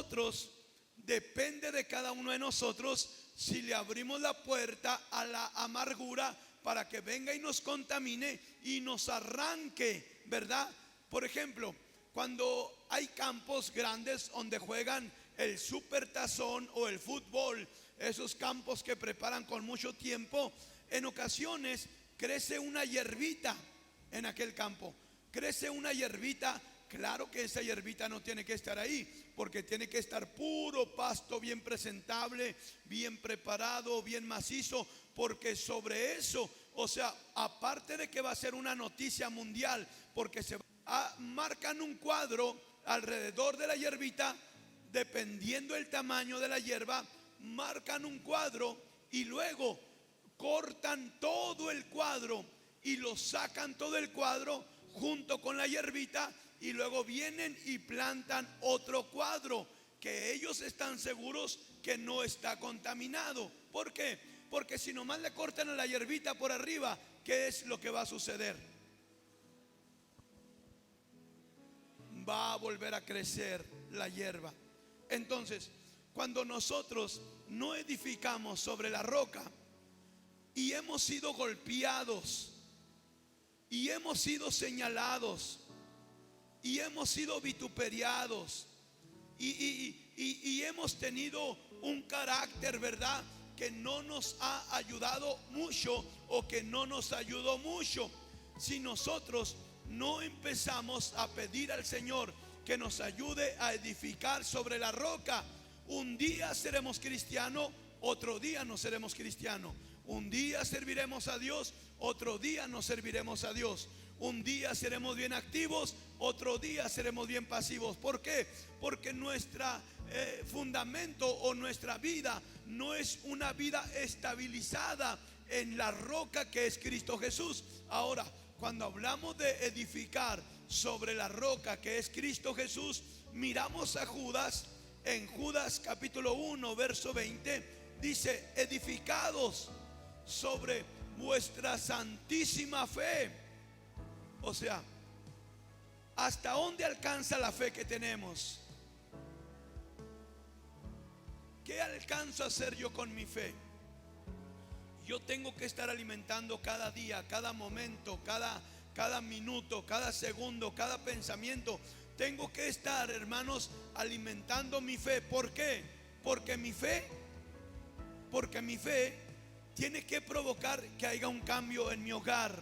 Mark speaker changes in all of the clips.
Speaker 1: nosotros, depende de cada uno de nosotros si le abrimos la puerta a la amargura para que venga y nos contamine y nos arranque, ¿verdad? Por ejemplo, cuando hay campos grandes donde juegan el supertazón o el fútbol, esos campos que preparan con mucho tiempo, en ocasiones crece una hierbita en aquel campo. Crece una hierbita. Claro que esa hierbita no tiene que estar ahí, porque tiene que estar puro pasto, bien presentable, bien preparado, bien macizo, porque sobre eso, o sea, aparte de que va a ser una noticia mundial, porque marcan un cuadro alrededor de la hierbita, dependiendo el tamaño de la hierba, marcan un cuadro y luego cortan todo el cuadro y lo sacan todo el cuadro junto con la hierbita, y luego vienen y plantan otro cuadro que ellos están seguros que no está contaminado. ¿Por qué? Porque si nomás le cortan a la hierbita por arriba, ¿qué es lo que va a suceder? Va a volver a crecer la hierba. Entonces, cuando nosotros no edificamos sobre la roca y hemos sido golpeados y hemos sido señalados y hemos sido vituperiados y hemos tenido un carácter, ¿verdad?, que no nos ha ayudado mucho o que no nos ayudó mucho. Si nosotros no empezamos a pedir al Señor que nos ayude a edificar sobre la roca, un día seremos cristianos, otro día no seremos cristianos. Un día serviremos a Dios, otro día no serviremos a Dios. Un día seremos bien activos, otro día seremos bien pasivos. ¿Por qué? Porque nuestro fundamento o nuestra vida no es una vida estabilizada en la roca que es Cristo Jesús. Ahora, cuando hablamos de edificar sobre la roca que es Cristo Jesús, miramos a Judas. En Judas capítulo 1 verso 20 dice: edificados sobre vuestra santísima fe. O sea, ¿hasta dónde alcanza la fe que tenemos? ¿Qué alcanzo a hacer yo con mi fe? Yo tengo que estar alimentando cada día, cada momento, cada minuto, cada segundo, cada pensamiento. Tengo que estar, hermanos, alimentando mi fe. ¿Por qué? Porque mi fe tiene que provocar que haya un cambio en mi hogar.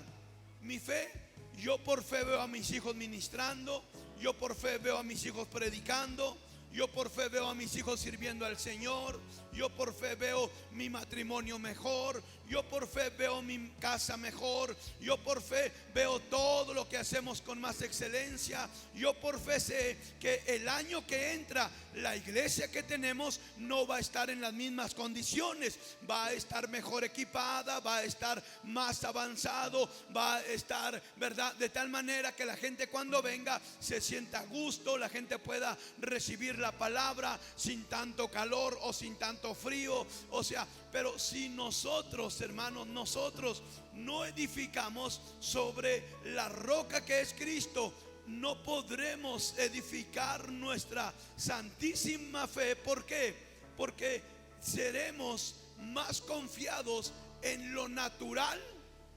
Speaker 1: Mi fe, yo por fe veo a mis hijos ministrando, yo por fe veo a mis hijos predicando, yo por fe veo a mis hijos sirviendo al Señor, yo por fe veo mi matrimonio mejor, yo por fe veo mi casa mejor, yo por fe veo todo lo que hacemos con más excelencia. Yo por fe sé que el año que entra la iglesia que tenemos no va a estar en las mismas condiciones, va a estar mejor equipada, va a estar más avanzado, va a estar, ¿verdad?, de tal manera que la gente cuando venga se sienta a gusto, la gente pueda recibir la palabra sin tanto calor o sin tanto frío. O sea, pero si nosotros, hermanos, nosotros no edificamos sobre la roca que es Cristo, no podremos edificar nuestra santísima fe. ¿Por qué? Porque seremos más confiados en lo natural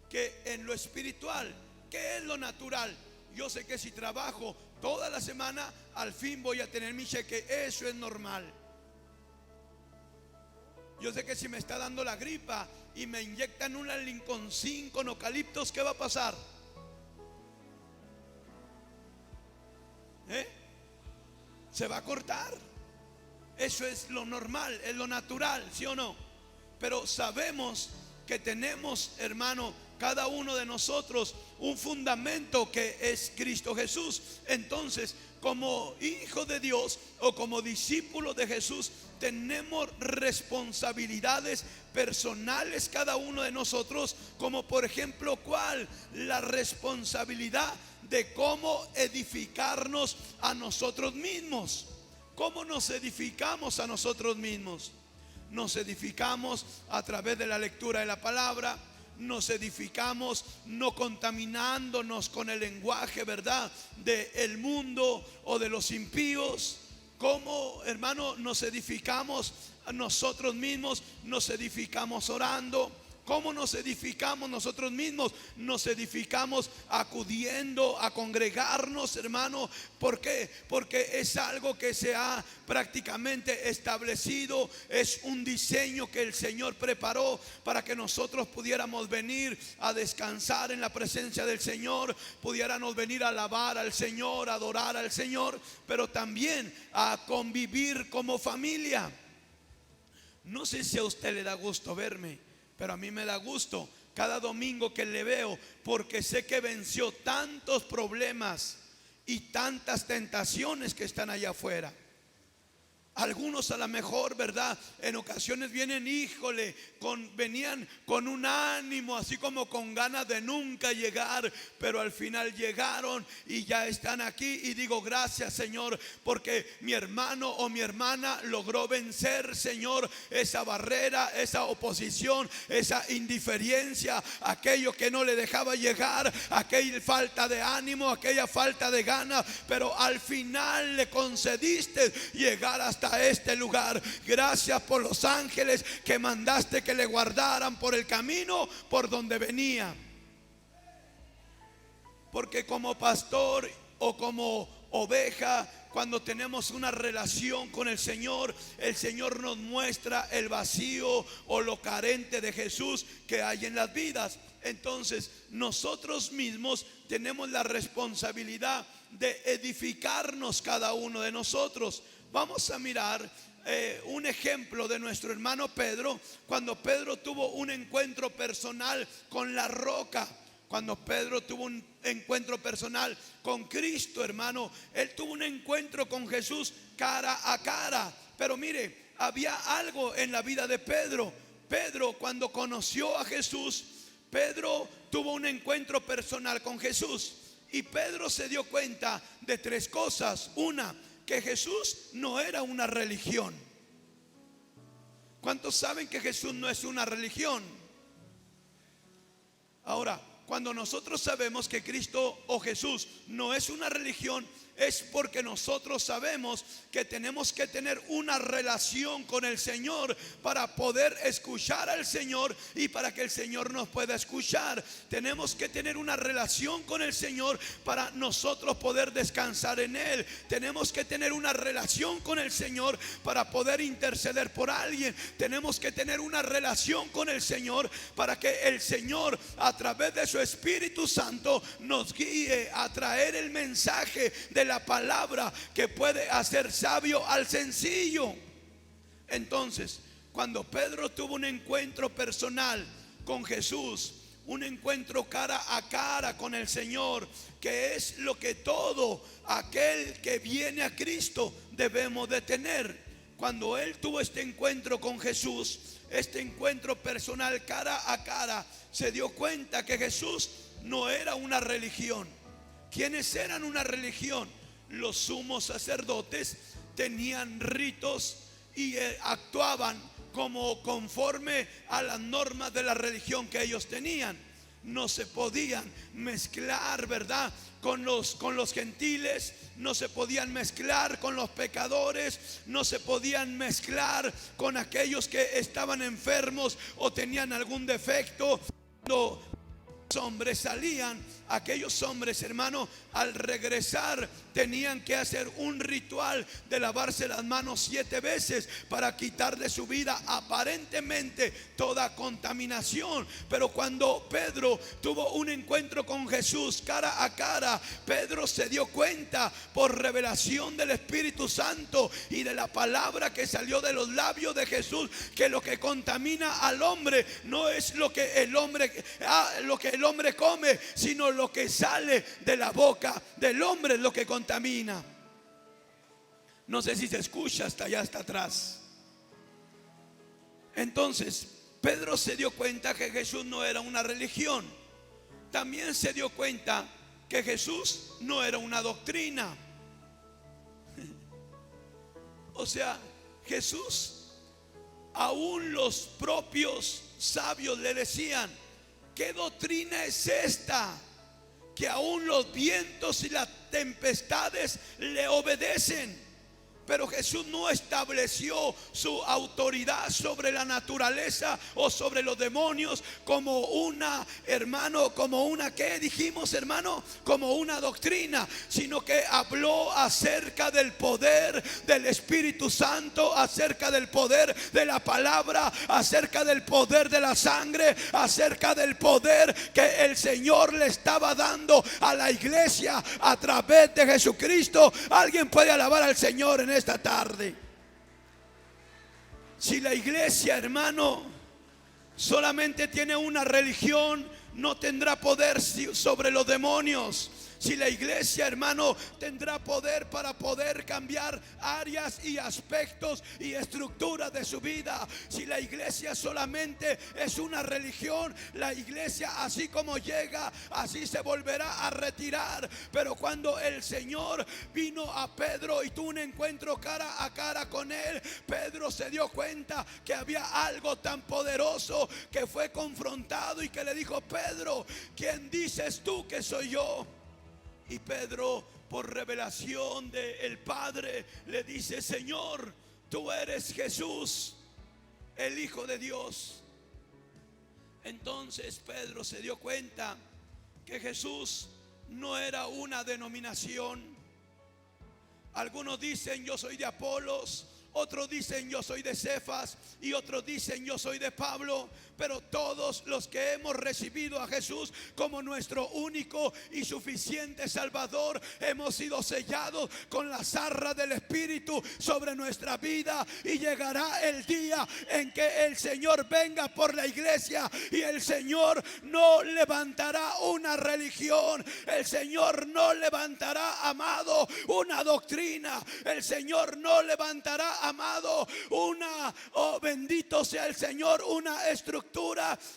Speaker 1: que en lo espiritual. ¿Qué es lo natural? Yo sé que si trabajo toda la semana, al fin voy a tener mi cheque. Eso es normal. Yo sé que si me está dando la gripa y me inyectan una Lincoln con eucaliptos, ¿qué va a pasar? Se va a cortar. Eso es lo normal, es lo natural, ¿sí o no? Pero sabemos que tenemos, hermano, cada uno de nosotros un fundamento que es Cristo Jesús. Entonces, como hijo de Dios o como discípulo de Jesús, tenemos responsabilidades personales cada uno de nosotros, como por ejemplo, ¿cuál? La responsabilidad de cómo edificarnos a nosotros mismos. ¿Cómo nos edificamos a nosotros mismos? Nos edificamos a través de la lectura de la palabra. Nos edificamos no contaminándonos con el lenguaje, ¿verdad?, del mundo o de los impíos. cómo, hermano, nos edificamos a nosotros mismos. Nos edificamos orando. ¿Cómo nos edificamos nosotros mismos? Nos edificamos acudiendo a congregarnos, hermano. ¿Por qué? Porque es algo que se ha prácticamente establecido. Es un diseño que el Señor preparó para que nosotros pudiéramos venir a descansar en la presencia del Señor, pudiéramos venir a alabar al Señor, a adorar al Señor, pero también a convivir como familia. No sé si a usted le da gusto verme, pero a mí me da gusto cada domingo que le veo, porque sé que venció tantos problemas y tantas tentaciones que están allá afuera. Algunos a lo mejor, ¿verdad? En ocasiones vienen, híjole, venían con un ánimo, así como con ganas de nunca llegar, pero al final llegaron y ya están aquí. Y digo, gracias, Señor, porque mi hermano o mi hermana logró vencer, Señor, esa barrera, esa oposición, esa indiferencia, aquello que no le dejaba llegar, aquella falta de ánimo, aquella falta de ganas, pero al final le concediste llegar hasta este lugar. Gracias por los ángeles que mandaste que le guardaran por el camino por donde venía. Porque como pastor o como oveja, cuando tenemos una relación con el Señor nos muestra el vacío o lo carente de Jesús que hay en las vidas. Entonces nosotros mismos tenemos la responsabilidad de edificarnos cada uno de nosotros. Vamos a mirar un ejemplo de nuestro hermano Pedro, cuando Pedro tuvo un encuentro personal con la roca. Cuando Pedro tuvo un encuentro personal con Cristo, hermano, él tuvo un encuentro con Jesús cara a cara. Pero mire, había algo en la vida de Pedro. Pedro, cuando conoció a Jesús, Pedro tuvo un encuentro personal con Jesús. Y Pedro se dio cuenta de tres cosas. Una, que Jesús no era una religión. ¿Cuántos saben que Jesús no es una religión? Ahora, cuando nosotros sabemos que Cristo o Jesús no es una religión, es porque nosotros sabemos que tenemos que tener una relación con el Señor para poder escuchar al Señor y para que el Señor nos pueda escuchar. Tenemos que tener una relación con el Señor para nosotros poder descansar en Él. Tenemos que tener una relación con el Señor para poder interceder por alguien. Tenemos que tener una relación con el Señor para que el Señor, a través de su Espíritu Santo, nos guíe a traer el mensaje de la palabra que puede hacer sabio al sencillo. Entonces, cuando Pedro tuvo un encuentro personal con Jesús, un encuentro cara a cara con el Señor, que es lo que todo aquel que viene a Cristo debemos de tener. Cuando él tuvo este encuentro con Jesús, este encuentro personal cara a cara, se dio cuenta que Jesús no era una religión. ¿Quiénes eran una religión? Los sumos sacerdotes tenían ritos y actuaban como conforme a las normas de la religión que ellos tenían. No se podían mezclar, ¿verdad?, con los gentiles. No se podían mezclar con los pecadores. No se podían mezclar con aquellos que estaban enfermos o tenían algún defecto. Cuando los hombres salían, aquellos hombres, hermano, al regresar tenían que hacer un ritual de lavarse las manos 7 veces para quitar de su vida aparentemente toda contaminación. Pero cuando Pedro tuvo un encuentro con Jesús cara a cara, Pedro se dio cuenta por revelación del Espíritu Santo y de la palabra que salió de los labios de Jesús, que lo que contamina al hombre no es lo que el hombre come, sino lo que sale de la boca del hombre es lo que contamina. No sé si se escucha hasta allá, hasta atrás. Entonces, Pedro se dio cuenta que Jesús no era una religión. También se dio cuenta que Jesús no era una doctrina. O sea, Jesús, aún los propios sabios le decían: ¿qué doctrina es esta? Que aún los vientos y las tempestades le obedecen. Pero Jesús no estableció su autoridad sobre la naturaleza o sobre los demonios como una, hermano, como una, ¿qué dijimos, hermano? Como una doctrina, sino que habló acerca del poder del Espíritu Santo, acerca del poder de la palabra, acerca del poder de la sangre, acerca del poder que el Señor le estaba dando a la iglesia a través de Jesucristo. Alguien puede alabar al Señor en esta tarde. Si la iglesia, hermano, solamente tiene una religión, no tendrá poder sobre los demonios. Si la iglesia, hermano, tendrá poder para poder cambiar áreas y aspectos y estructuras de su vida. Si la iglesia solamente es una religión, la iglesia así como llega, así se volverá a retirar. Pero cuando el Señor vino a Pedro y tuvo un encuentro cara a cara con él, Pedro se dio cuenta que había algo tan poderoso, que fue confrontado y que le dijo: Pedro, ¿quién dices tú que soy yo? Y Pedro, por revelación del Padre, le dice: Señor, tú eres Jesús, el Hijo de Dios. Entonces Pedro se dio cuenta que Jesús no era una denominación. Algunos dicen: yo soy de Apolos, otros dicen: yo soy de Cefas, y otros dicen: yo soy de Pablo. Pero todos los que hemos recibido a Jesús como nuestro único y suficiente Salvador, hemos sido sellados con la zarra del Espíritu sobre nuestra vida. Y llegará el día en que el Señor venga por la iglesia, y el Señor no levantará una religión, el Señor no levantará, amado, una doctrina, el Señor no levantará, amado, una, oh bendito sea el Señor, una estructura.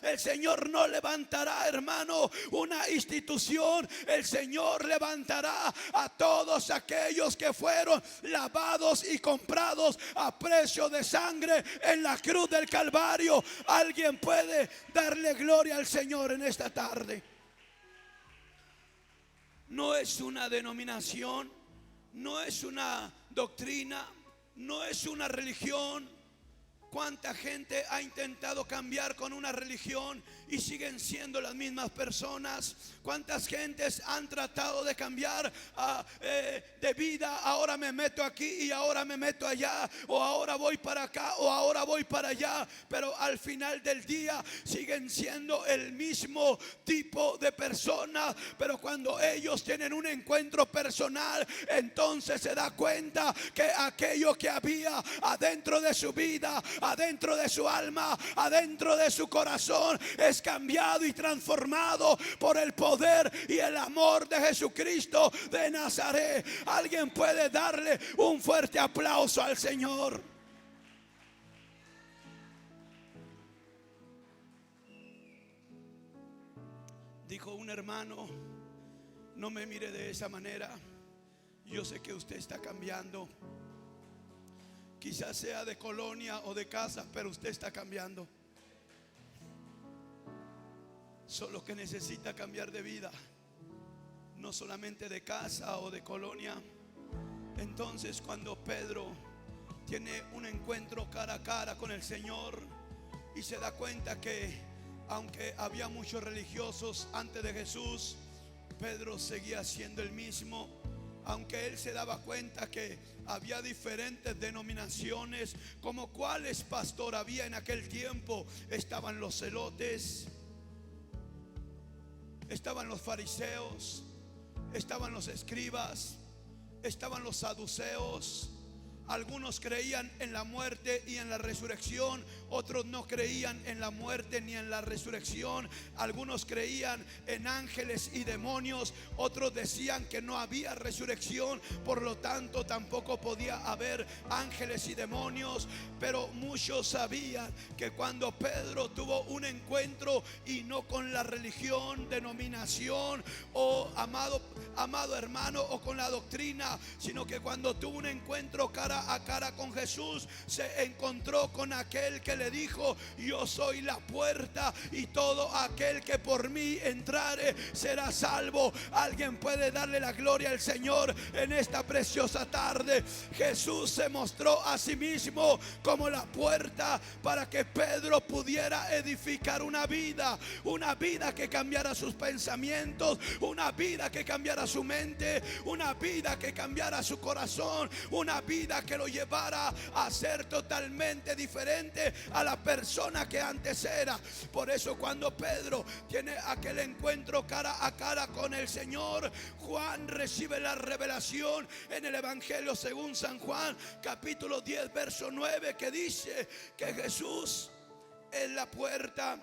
Speaker 1: El Señor no levantará, hermano, una institución. El Señor levantará a todos aquellos que fueron lavados y comprados a precio de sangre en la cruz del Calvario. Alguien puede darle gloria al Señor en esta tarde. No es una denominación, no es una doctrina, no es una religión. ¿Cuánta gente ha intentado cambiar con una religión y siguen siendo las mismas personas? ¿Cuántas gentes han tratado de cambiar de vida? Ahora me meto aquí y ahora me meto allá, o ahora voy para acá o ahora voy para allá. Pero al final del día siguen siendo el mismo tipo de personas. Pero cuando ellos tienen un encuentro personal, entonces se da cuenta que aquello que había adentro de su vida, adentro de su alma, adentro de su corazón, es cambiado y transformado por el poder y el amor de Jesucristo de Nazaret. Alguien puede darle un fuerte aplauso al Señor. Dijo un hermano: no me mire de esa manera, yo sé que usted está cambiando. Quizás sea de colonia o de casa, pero usted está cambiando. Solo que necesita cambiar de vida, no solamente de casa o de colonia. Entonces, cuando Pedro tiene un encuentro cara a cara con el Señor y se da cuenta que aunque había muchos religiosos antes de Jesús, Pedro seguía siendo el mismo. Aunque él se daba cuenta que había diferentes denominaciones, como cuáles, pastor, había en aquel tiempo. Estaban los celotes, estaban los fariseos, estaban los escribas, estaban los saduceos. Algunos creían en la muerte y en la resurrección, otros no creían en la muerte ni en la resurrección. Algunos creían en ángeles y demonios, otros decían que no había resurrección, por lo tanto tampoco podía haber ángeles y demonios. Pero muchos sabían que cuando Pedro tuvo un encuentro, y no con la religión, denominación o amado hermano, o con la doctrina, sino que cuando tuvo un encuentro cara a cara con Jesús, se encontró con aquel que 7 le dijo: yo soy la puerta y todo aquel que por mí entrare será salvo. Alguien puede darle la gloria al Señor en esta preciosa tarde. Jesús se mostró a sí mismo como la puerta para que Pedro pudiera edificar una vida que cambiara sus pensamientos, una vida que cambiara su mente, una vida que cambiara su corazón, una vida que lo llevara a ser totalmente diferente a la persona que antes era. Por eso cuando Pedro tiene aquel encuentro cara a cara con el Señor, Juan recibe la revelación en el Evangelio según San Juan, capítulo 10, verso 9, que dice que Jesús es la puerta.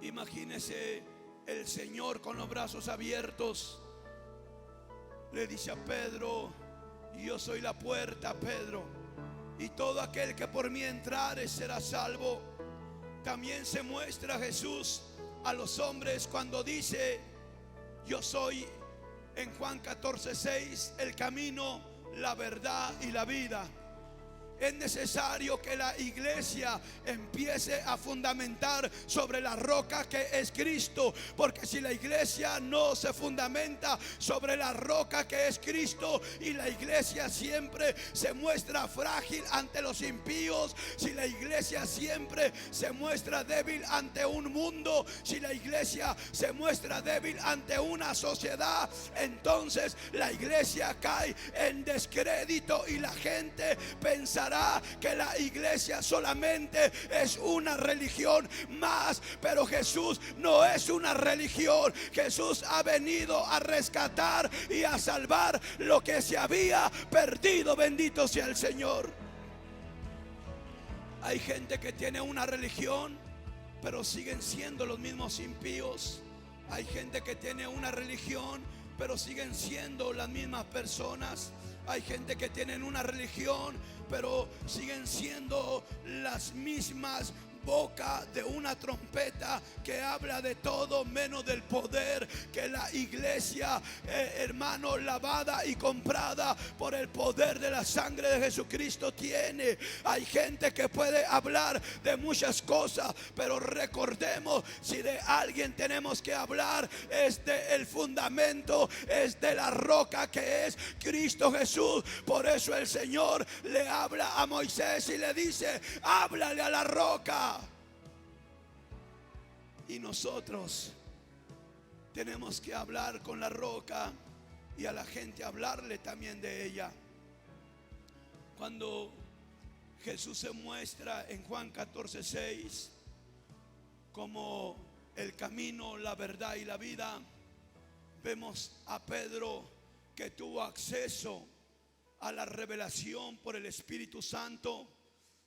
Speaker 1: Imagínese el Señor con los brazos abiertos. Le dice a Pedro: yo soy la puerta, Pedro, y todo aquel que por mí entrare será salvo. También se muestra Jesús a los hombres cuando dice: yo soy, en Juan 14:6, el camino, la verdad y la vida. Es necesario que la iglesia empiece a fundamentar sobre la roca que es Cristo, porque si la iglesia no se fundamenta sobre la roca que es Cristo, y la iglesia siempre se muestra frágil ante los impíos, si la iglesia siempre se muestra débil ante un mundo, si la iglesia se muestra débil ante una sociedad, entonces la iglesia cae en descrédito y la gente pensará que la iglesia solamente es una religión más. Pero Jesús no es una religión. Jesús ha venido a rescatar y a salvar lo que se había perdido. Bendito sea el Señor. Hay gente que tiene una religión, pero siguen siendo los mismos impíos. Hay gente que tiene una religión, pero siguen siendo las mismas personas. Hay gente que tienen una religión, pero siguen siendo las mismas boca de una trompeta que habla de todo menos del poder que la iglesia, hermano, lavada y comprada por el poder de la sangre de Jesucristo tiene. Hay gente que puede hablar de muchas cosas, pero recordemos, si de alguien tenemos que hablar, es de el fundamento, es de la roca que es Cristo Jesús. Por eso el Señor le habla a Moisés y le dice: háblale a la roca. Y nosotros tenemos que hablar con la roca y a la gente hablarle también de ella. Cuando Jesús se muestra en Juan 14:6 como el camino, la verdad y la vida, vemos a Pedro que tuvo acceso a la revelación por el Espíritu Santo,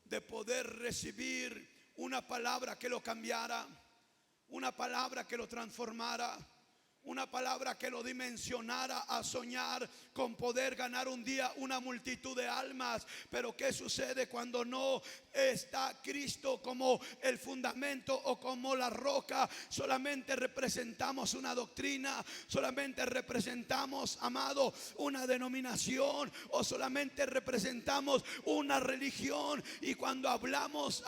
Speaker 1: de poder recibir una palabra que lo cambiara, una palabra que lo transformara, una palabra que lo dimensionara a soñar con poder ganar un día una multitud de almas. Pero ¿qué sucede cuando no está Cristo como el fundamento o como la roca? Solamente representamos una doctrina, solamente representamos, amado, una denominación, o solamente representamos una religión. Y cuando hablamos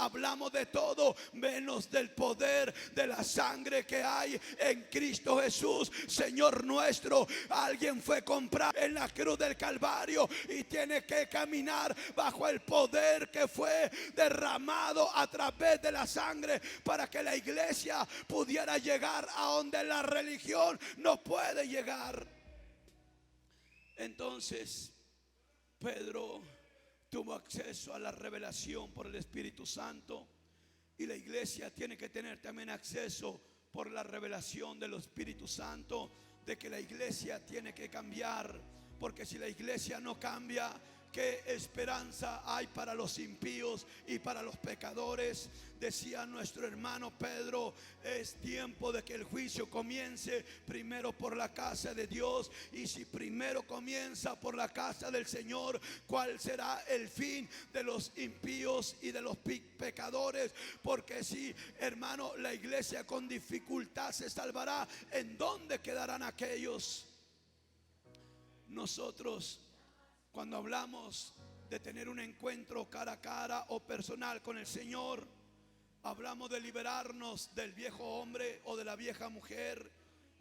Speaker 1: de todo menos del poder de la sangre que hay en Cristo Jesús, Señor nuestro. Alguien fue comprado en la cruz del Calvario y tiene que caminar bajo el poder que fue derramado a través de la sangre, para que la iglesia pudiera llegar a donde la religión no puede llegar. Entonces Pedro tuvo acceso a la revelación por el Espíritu Santo, y la iglesia tiene que tener también acceso por la revelación del Espíritu Santo, de que la iglesia tiene que cambiar. Porque si la iglesia no cambia, ¿qué esperanza hay para los impíos y para los pecadores? Decía nuestro hermano Pedro: es tiempo de que el juicio comience primero por la casa de Dios. Y si primero comienza por la casa del Señor, ¿cuál será el fin de los impíos y de los pecadores? Porque si, hermano, la iglesia con dificultad se salvará, ¿en dónde quedarán aquellos? Nosotros, cuando hablamos de tener un encuentro cara a cara o personal con el Señor. Hablamos de liberarnos del viejo hombre o de la vieja mujer.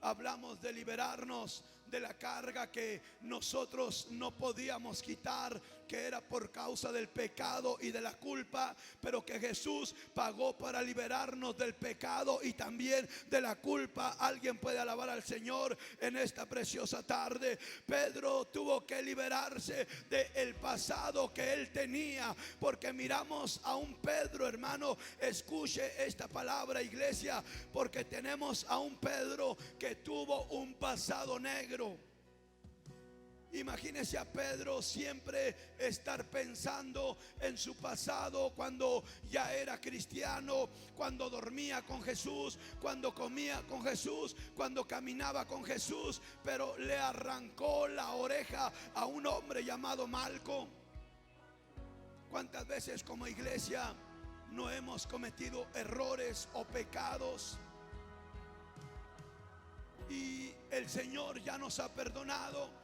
Speaker 1: Hablamos de liberarnos de la carga que nosotros no podíamos quitar, que era por causa del pecado y de la culpa, pero que Jesús pagó para liberarnos del pecado y también de la culpa. Alguien puede alabar al Señor en esta preciosa tarde. Pedro tuvo que liberarse del pasado que él tenía, porque miramos a un Pedro, hermano, escuche esta palabra, iglesia, porque tenemos a un Pedro que tuvo un pasado negro. Imagínese a Pedro siempre estar pensando en su pasado, cuando ya era cristiano, cuando dormía con Jesús, cuando comía con Jesús, cuando caminaba con Jesús, pero le arrancó la oreja a un hombre llamado Malco. ¿Cuántas veces como iglesia no hemos cometido errores o pecados y el Señor ya nos ha perdonado?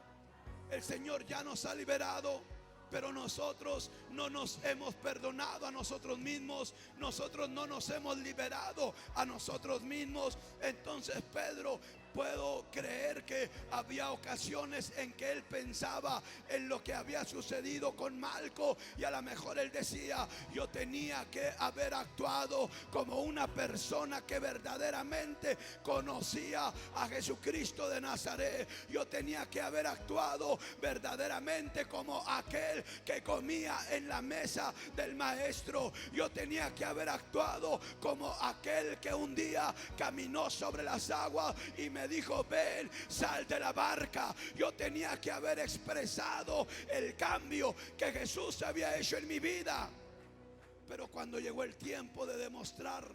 Speaker 1: El Señor ya nos ha liberado, pero nosotros no nos hemos perdonado a nosotros mismos. Nosotros no nos hemos liberado a nosotros mismos. Entonces Pedro, puedo creer que había ocasiones en que él pensaba en lo que había sucedido con Malco, y a lo mejor él decía: yo tenía que haber actuado como una persona que verdaderamente conocía a Jesucristo de Nazaret. Yo tenía que haber actuado verdaderamente como aquel que comía en la mesa del maestro. Yo tenía que haber actuado como aquel que un día caminó sobre las aguas y me dijo: ven, sal de la barca. Yo tenía que haber expresado el cambio que Jesús había hecho en mi vida. Pero cuando llegó el tiempo de demostrar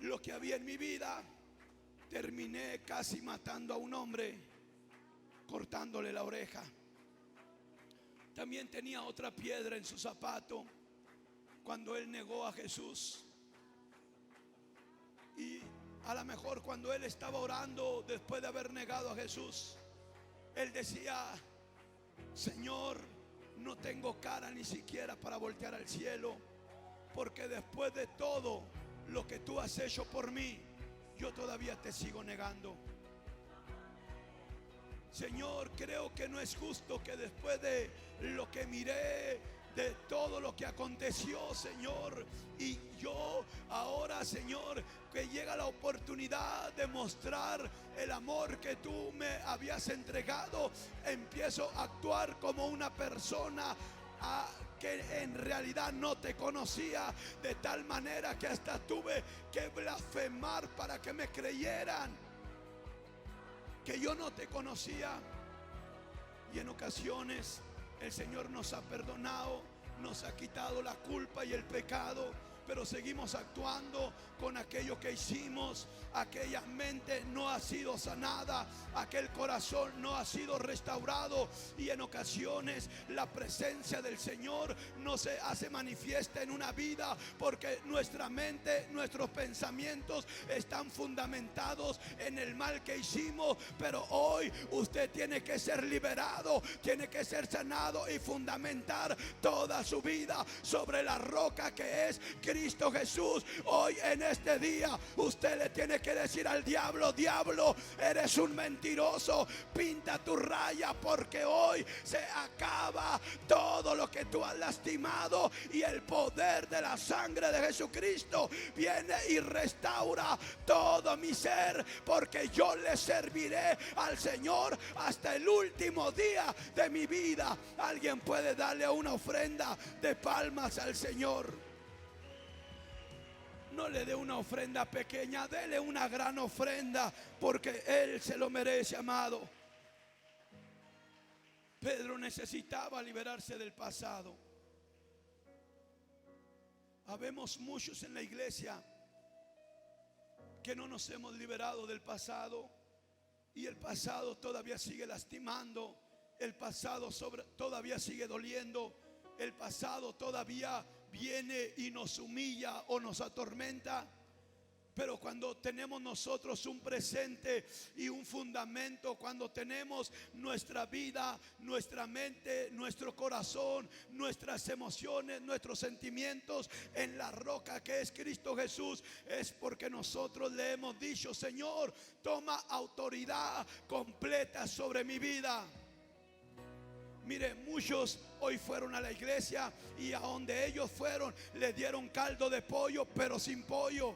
Speaker 1: lo que había en mi vida, terminé casi matando a un hombre, cortándole la oreja. También tenía otra piedra en su zapato cuando él negó a Jesús. Y a lo mejor cuando él estaba orando después de haber negado a Jesús, él decía: Señor, no tengo cara ni siquiera para voltear al cielo, porque después de todo lo que tú has hecho por mí, yo todavía te sigo negando. Señor, creo que no es justo que después de lo que miré, de todo lo que aconteció, Señor, y yo ahora, Señor, que llega la oportunidad de mostrar el amor que tú me habías entregado, empiezo a actuar como una persona que en realidad no te conocía, de tal manera que hasta tuve que blasfemar para que me creyeran que yo no te conocía. Y en ocasiones el Señor nos ha perdonado, nos ha quitado la culpa y el pecado, pero seguimos actuando con aquello que hicimos. Aquella mente no ha sido sanada, aquel corazón no ha sido restaurado, y en ocasiones la presencia del Señor no se hace manifiesta en una vida porque nuestra mente, nuestros pensamientos están fundamentados en el mal que hicimos. Pero hoy usted tiene que ser liberado, tiene que ser sanado y fundamentar toda su vida sobre la roca que es Cristo Jesús. Hoy en este día usted le tiene que decir al diablo: diablo, eres un mentiroso, pinta tu raya, porque hoy se acaba todo lo que tú has lastimado, y el poder de la sangre de Jesucristo viene y restaura todo mi ser, porque yo le serviré al Señor hasta el último día de mi vida. Alguien puede darle una ofrenda de palmas al Señor. No le dé una ofrenda pequeña, dele una gran ofrenda, porque Él se lo merece, amado. Pedro necesitaba liberarse del pasado. Habemos muchos en la iglesia que no nos hemos liberado del pasado, y el pasado todavía sigue lastimando, el pasado todavía sigue doliendo, el pasado todavía viene y nos humilla o nos atormenta. Pero cuando tenemos nosotros un presente y un fundamento, cuando tenemos nuestra vida, nuestra mente, nuestro corazón, nuestras emociones, nuestros sentimientos en la roca que es Cristo Jesús, es porque nosotros le hemos dicho: Señor, toma autoridad completa sobre mi vida. Mire, muchos hoy fueron a la iglesia y a donde ellos fueron le dieron caldo de pollo, pero sin pollo.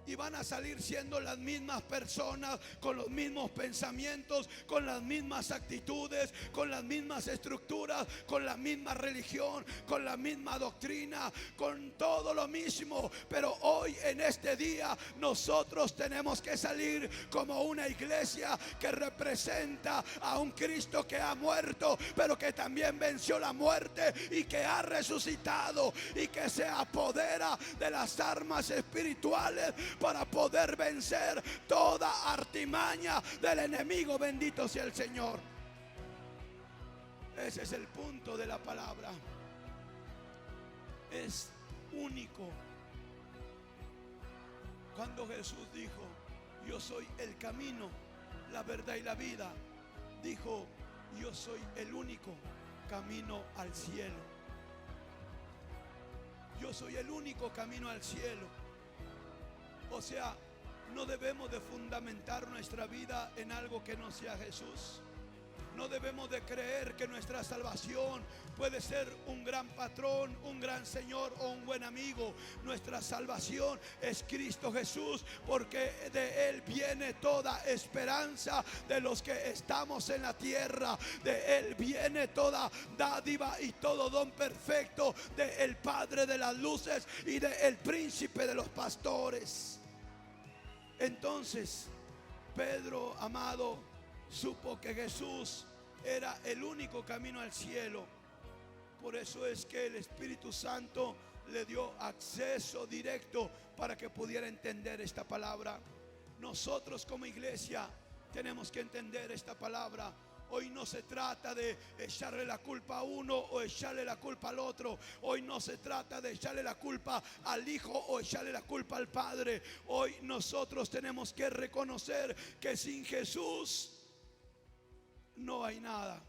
Speaker 1: Y van a salir siendo las mismas personas, con los mismos pensamientos, con las mismas actitudes, con las mismas estructuras, con la misma religión, con la misma doctrina, con todo lo mismo. Pero hoy, en este día, nosotros tenemos que salir como una iglesia que representa a un Cristo que ha muerto, pero que también venció la muerte y que ha resucitado, y que se apodera de las armas espirituales para poder vencer toda artimaña del enemigo. Bendito sea el Señor. Ese es el punto de la palabra. Es único. Cuando Jesús dijo: yo soy el camino, la verdad y la vida, dijo: yo soy el único camino al cielo. Yo soy el único camino al cielo. O sea, no debemos de fundamentar nuestra vida en algo que no sea Jesús. No debemos de creer que nuestra salvación puede ser un gran patrón, un gran Señor o un buen amigo. Nuestra salvación es Cristo Jesús, porque de Él viene toda esperanza de los que estamos en la tierra. De Él viene toda dádiva y todo don perfecto de el Padre de las luces y de el Príncipe de los pastores. Entonces, Pedro, amado, supo que Jesús era el único camino al cielo. Por eso es que el Espíritu Santo le dio acceso directo para que pudiera entender esta palabra. Nosotros como iglesia tenemos que entender esta palabra. Hoy no se trata de echarle la culpa a uno o echarle la culpa al otro. Hoy no se trata de echarle la culpa al hijo o echarle la culpa al padre. Hoy nosotros tenemos que reconocer que sin Jesús no hay nada.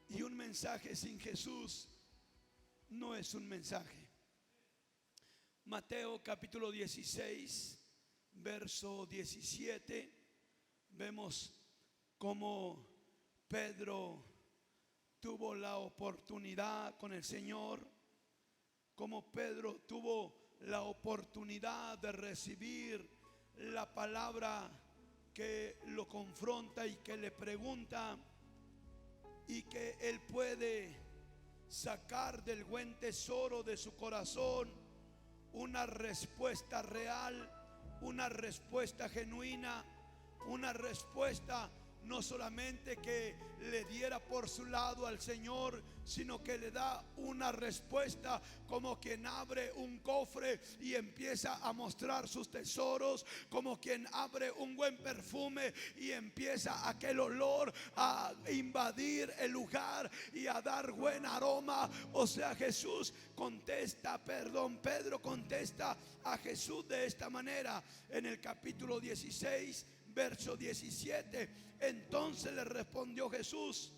Speaker 1: Y un mensaje sin Jesús no es un mensaje. Mateo capítulo 16, verso 17, vemos cómo Pedro tuvo la oportunidad con el Señor, cómo Pedro tuvo la oportunidad de recibir la palabra que lo confronta y que le pregunta, y que él puede sacar del buen tesoro de su corazón una respuesta real, una respuesta genuina, una respuesta no solamente que le diera por su lado al Señor, sino que le da una respuesta como quien abre un cofre y empieza a mostrar sus tesoros, como quien abre un buen perfume y empieza aquel olor a invadir el lugar y a dar buen aroma. O sea, Pedro contesta a Jesús de esta manera en el capítulo 16, verso 17. Entonces le respondió Jesús: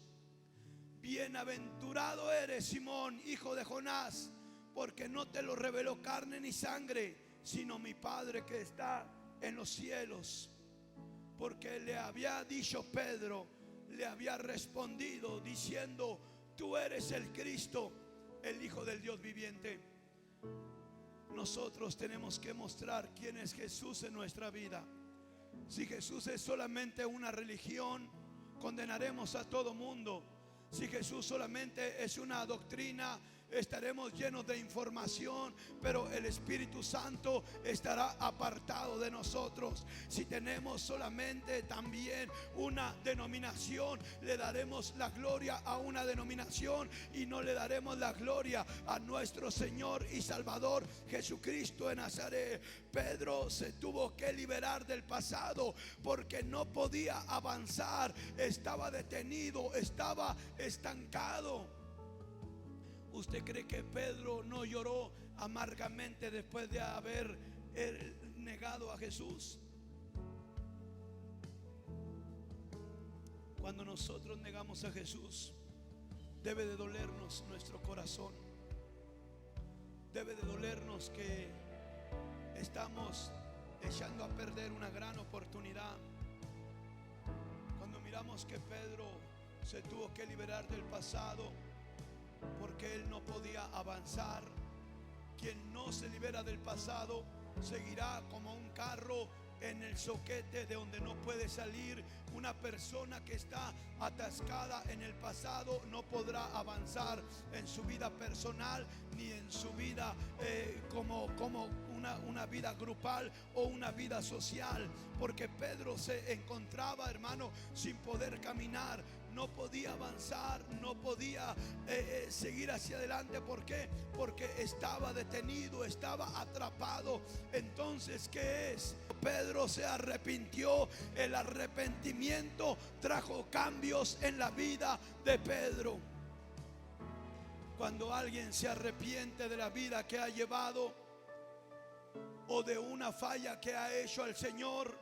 Speaker 1: bienaventurado eres, Simón, hijo de Jonás, porque no te lo reveló carne ni sangre, sino mi Padre que está en los cielos. Porque le había dicho Pedro, le había respondido diciendo: tú eres el Cristo, el Hijo del Dios viviente. Nosotros tenemos que mostrar quién es Jesús en nuestra vida. Si Jesús es solamente una religión, condenaremos a todo mundo. Si Jesús solamente es una doctrina, estaremos llenos de información, pero el Espíritu Santo estará apartado de nosotros. Si tenemos solamente también una denominación, le daremos la gloria a una denominación y no le daremos la gloria a nuestro Señor y Salvador Jesucristo de Nazaret. Pedro se tuvo que liberar del pasado porque no podía avanzar, estaba detenido, estaba estancado. ¿Usted cree que Pedro no lloró amargamente después de haber negado a Jesús? Cuando nosotros negamos a Jesús, debe de dolernos nuestro corazón. Debe de dolernos que estamos echando a perder una gran oportunidad. Cuando miramos que Pedro se tuvo que liberar del pasado porque él no podía avanzar. Quien no se libera del pasado seguirá como un carro en el zoquete de donde no puede salir. Una persona que está atascada en el pasado no podrá avanzar en su vida personal ni en su vida como una vida grupal o una vida social, porque Pedro se encontraba, hermano, sin poder caminar. No podía avanzar, no podía seguir hacia adelante. ¿Por qué? Porque estaba detenido, estaba atrapado. Entonces, ¿qué es? Pedro se arrepintió. El arrepentimiento trajo cambios en la vida de Pedro. Cuando alguien se arrepiente de la vida que ha llevado o de una falla que ha hecho al Señor,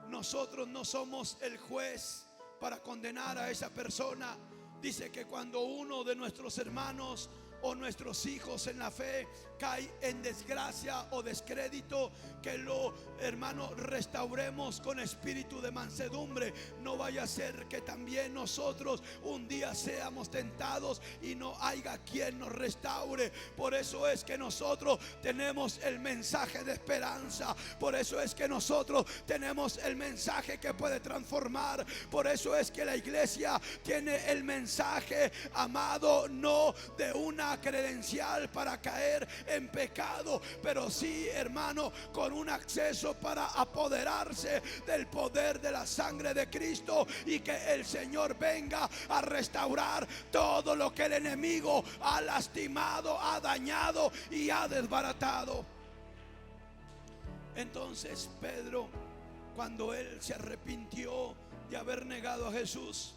Speaker 1: nosotros no somos el juez para condenar a esa persona. Dice que cuando uno de nuestros hermanos o nuestros hijos en la fe cae en desgracia o descrédito, que lo, hermano, restauremos con espíritu de mansedumbre. No vaya a ser que también nosotros un día seamos tentados y no haya quien nos restaure. Por eso es que nosotros tenemos el mensaje de esperanza. Por eso es que nosotros tenemos el mensaje que puede transformar. Por eso es que la iglesia tiene el mensaje, amado, no de una credencial para caer en pecado, pero sí, hermano, con un acceso para apoderarse del poder de la sangre de Cristo, y que el Señor venga a restaurar todo lo que el enemigo ha lastimado, ha dañado y ha desbaratado. Entonces Pedro, cuando él se arrepintió de haber negado a Jesús,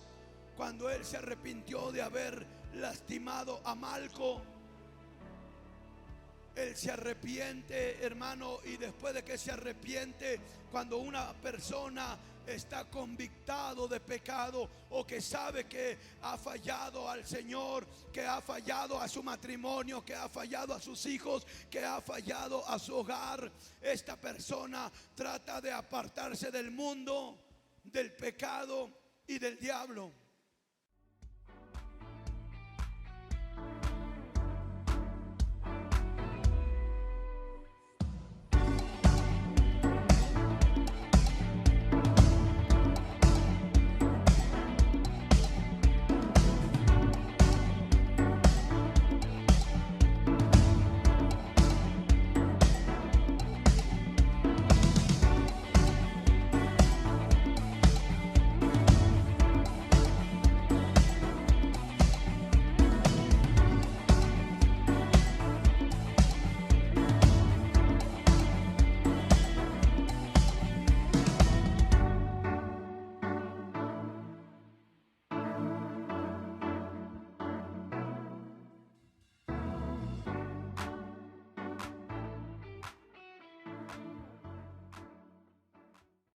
Speaker 1: cuando él se arrepintió de haber lastimado a Malco, él se arrepiente, hermano, y después de que se arrepiente, cuando una persona está convictado de pecado o que sabe que ha fallado al Señor, que ha fallado a su matrimonio, que ha fallado a sus hijos, que ha fallado a su hogar, esta persona trata de apartarse del mundo, del pecado y del diablo.